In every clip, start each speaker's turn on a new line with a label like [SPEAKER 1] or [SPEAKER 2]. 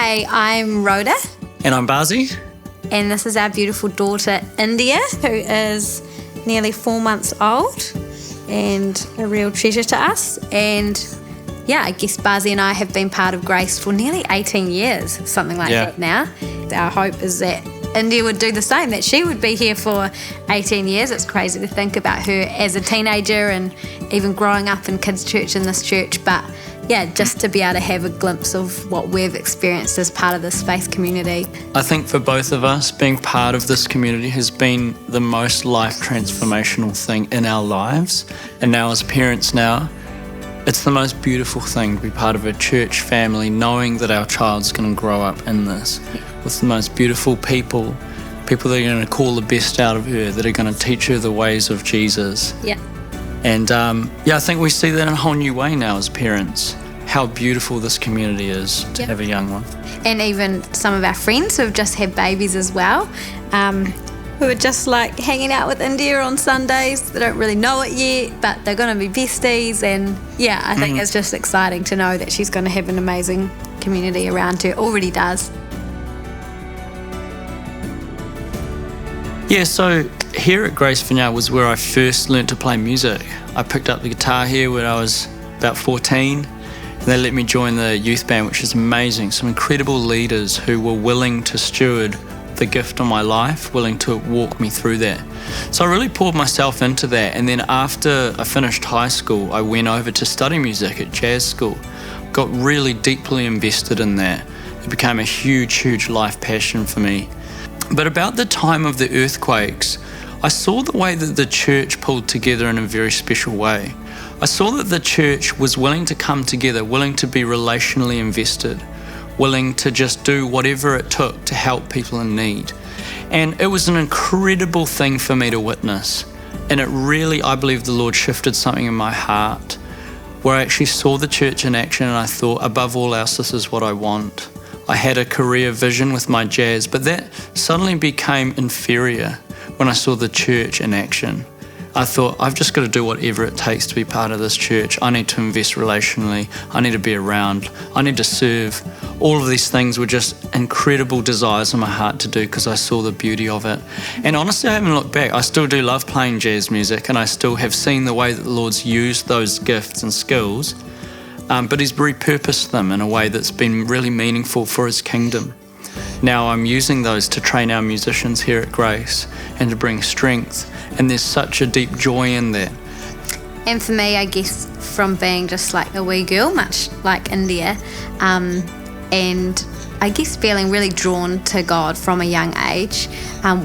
[SPEAKER 1] Hey, I'm Rhoda.
[SPEAKER 2] And I'm Bazi.
[SPEAKER 1] And this is our beautiful daughter, India, who is nearly 4 months old and a real treasure to us. And yeah, I guess Bazi and I have been part of Grace for nearly 18 years, something like that now. Our hope is that India would do the same, that she would be here for 18 years. It's crazy to think about her as a teenager and even growing up in kids' church in this church. But yeah, just to be able to have a glimpse of what we've experienced as part of this faith community.
[SPEAKER 2] I think for both of us, being part of this community has been the most life transformational thing in our lives. And now as parents now, it's the most beautiful thing to be part of a church family, knowing that our child's going to grow up in this with the most beautiful people that are going to call the best out of her, that are going to teach her the ways of Jesus.
[SPEAKER 1] Yeah.
[SPEAKER 2] And I think we see that in a whole new way now as parents, how beautiful this community is to have a young one.
[SPEAKER 1] And even some of our friends who have just had babies as well, who are just like hanging out with India on Sundays. They don't really know it yet, but they're going to be besties. And yeah, I think it's just exciting to know that she's going to have an amazing community around her. Already does. Yeah,
[SPEAKER 2] so here at Grace Vineyard was where I first learnt to play music. I picked up the guitar here when I was about 14, and they let me join the youth band, which is amazing. Some incredible leaders who were willing to steward the gift of my life, willing to walk me through that. So I really poured myself into that, and then after I finished high school, I went over to study music at jazz school. Got really deeply invested in that. It became a huge life passion for me. But about the time of the earthquakes, I saw the way that the church pulled together in a very special way. I saw that the church was willing to come together, willing to be relationally invested, willing to just do whatever it took to help people in need. And it was an incredible thing for me to witness. And it really, I believe the Lord shifted something in my heart where I actually saw the church in action, and I thought, above all else, this is what I want. I had a career vision with my jazz, but that suddenly became inferior when I saw the church in action. I thought, I've just got to do whatever it takes to be part of this church. I need to invest relationally. I need to be around. I need to serve. All of these things were just incredible desires in my heart to do because I saw the beauty of it. And honestly, I haven't looked back. I still do love playing jazz music, and I still have seen the way that the Lord's used those gifts and skills, but He's repurposed them in a way that's been really meaningful for His kingdom. Now I'm using those to train our musicians here at Grace and to bring strength, and there's such a deep joy in that.
[SPEAKER 1] And for me, I guess, from being just like a wee girl, much like India, and I guess feeling really drawn to God from a young age,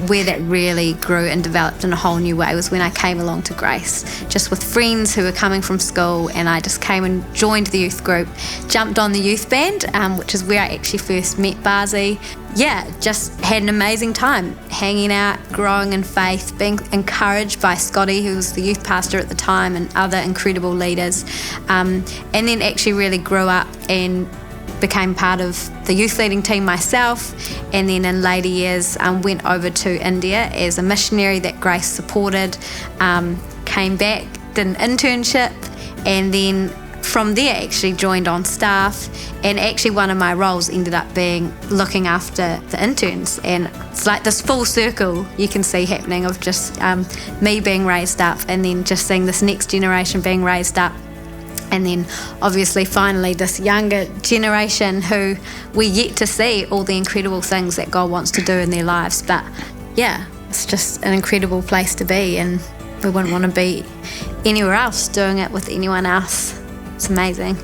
[SPEAKER 1] where that really grew and developed in a whole new way was when I came along to Grace, just with friends who were coming from school, and I just came and joined the youth group, jumped on the youth band, which is where I actually first met Bazi. Yeah, just had an amazing time hanging out, growing in faith, being encouraged by Scotty, who was the youth pastor at the time, and other incredible leaders, and then actually really grew up and became part of the youth leading team myself, and then in later years went over to India as a missionary that Grace supported, came back, did an internship, and then from there actually joined on staff, and actually one of my roles ended up being looking after the interns, and it's like this full circle you can see happening of just me being raised up, and then just seeing this next generation being raised up. And then obviously finally this younger generation who we're yet to see all the incredible things that God wants to do in their lives. But yeah, it's just an incredible place to be, and we wouldn't want to be anywhere else doing it with anyone else. It's amazing.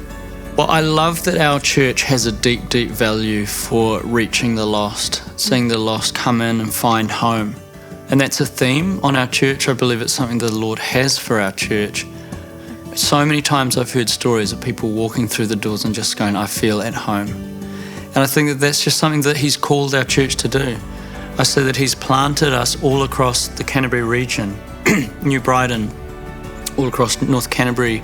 [SPEAKER 2] Well, I love that our church has a deep value for reaching the lost, seeing the lost come in and find home. And that's a theme on our church. I believe it's something that the Lord has for our church. So many times I've heard stories of people walking through the doors and just going, I feel at home. And I think that that's just something that He's called our church to do. I say that He's planted us all across the Canterbury region, New Brighton, all across North Canterbury,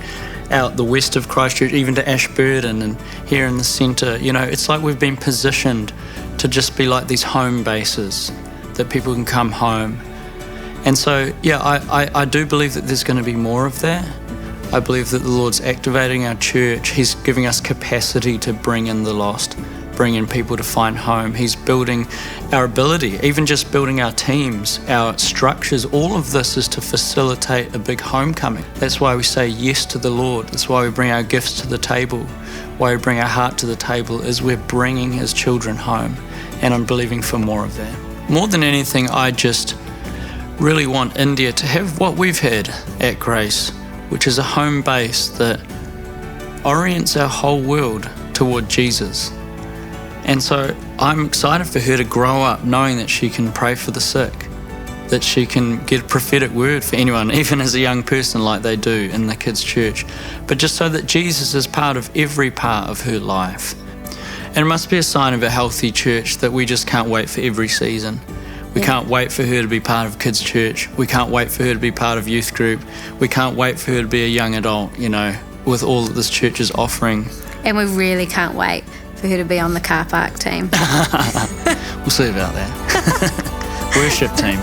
[SPEAKER 2] out the west of Christchurch, even to Ashburton and here in the centre. You know, it's like we've been positioned to just be like these home bases that people can come home. And so, yeah, I do believe that there's going to be more of that. I believe that the Lord's activating our church. He's giving us capacity to bring in the lost, bringing people to find home. He's building our ability, even just building our teams, our structures. All of this is to facilitate a big homecoming. That's why we say yes to the Lord. That's why we bring our gifts to the table. Why we bring our heart to the table is we're bringing His children home. And I'm believing for more of that. More than anything, I just really want India to have what we've had at Grace, which is a home base that orients our whole world toward Jesus. And so I'm excited for her to grow up knowing that she can pray for the sick, that she can get a prophetic word for anyone, even as a young person like they do in the kids' church, but just so that Jesus is part of every part of her life. And it must be a sign of a healthy church that we just can't wait for every season. We can't wait for her to be part of kids' church. We can't wait for her to be part of youth group. We can't wait for her to be a young adult, with all that this church is offering.
[SPEAKER 1] And we really can't wait for her to be on the car park team.
[SPEAKER 2] We'll see about that. Worship team.